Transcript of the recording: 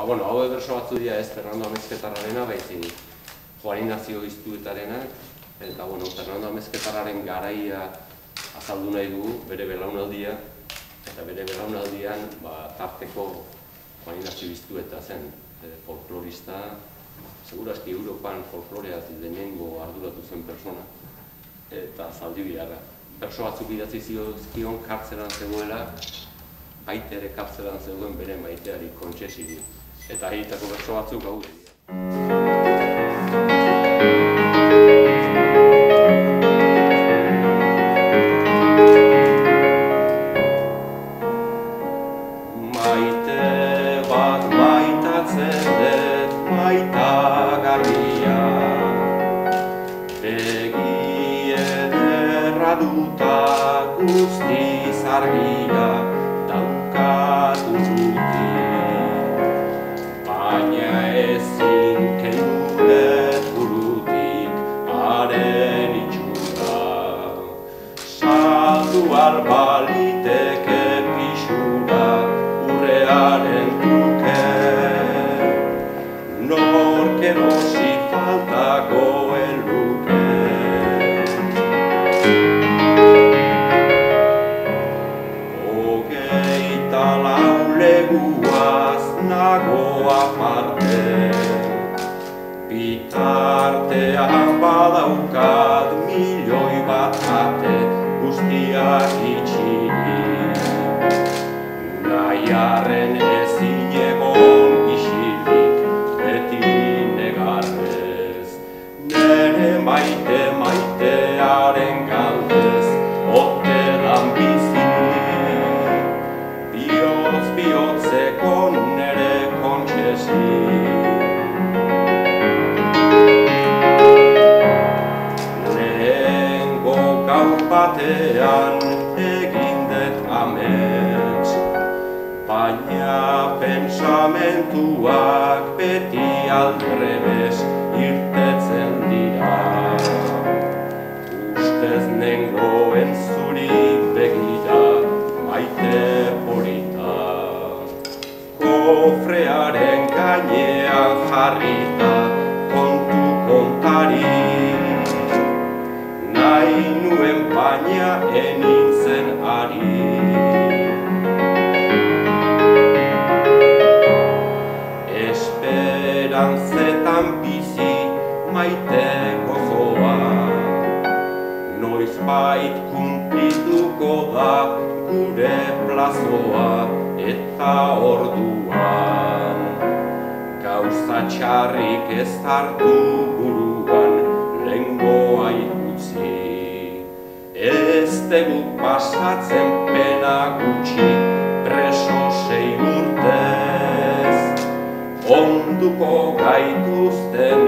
Bueno, hau berso batzu dira ez Fernando Amezketarrarena, baizik Juan Ignacio Iztuetarenak, eta Fernando Amezketarraren garaia azaldu nahi dugu, bere belaunaldia, eta bere belaunaldian tarteko Juan Ignacio Iztueta zen folklorista, segurazki Europan folkloreaz lehenengo arduratu zen persona, eta zaldi biharra. Berso batzuk idatzi zizkion kartzelan zegoela, maite ere kartzelan zegoen bere maiteari Kontxesiri. Eta egitako berso batzuk hau dira. Maite bat maitatzen dut maitagarria, begi ederra duta guztiz argia daukat urrutik, baina ezin kendu dut burutik haren itxura. Saldu albaliteke pixura urrearen truke, nork erosi faltakoen luke. Hogeita lau leguaz nago aparte, bitartean badaukat milioi bat ate guztiak itxirik. Nahiarren ezin egon isilik, beti negarrez, nere maite maitearen galdez, ote dan bizi, bihotz bihotzeko nere Kontxesi. Lehengo gau batean egin dut amets, baina pensamentuak beti aldrebes irtetzen dira. Ustez nengoen zuri begira maite polita, kofrearen gainean jarrita kontu kontari, nahi nuen baina enintzen ari. Esperantzetan bizi maite gozoa, noizbait kunplituko da gure plazoa eta orduan. Gauza txarrik ez hartu buruan lehengoa ikutzi, ez dugu pasatzen pena gutxi preso 6 urtez, onduko gaituzten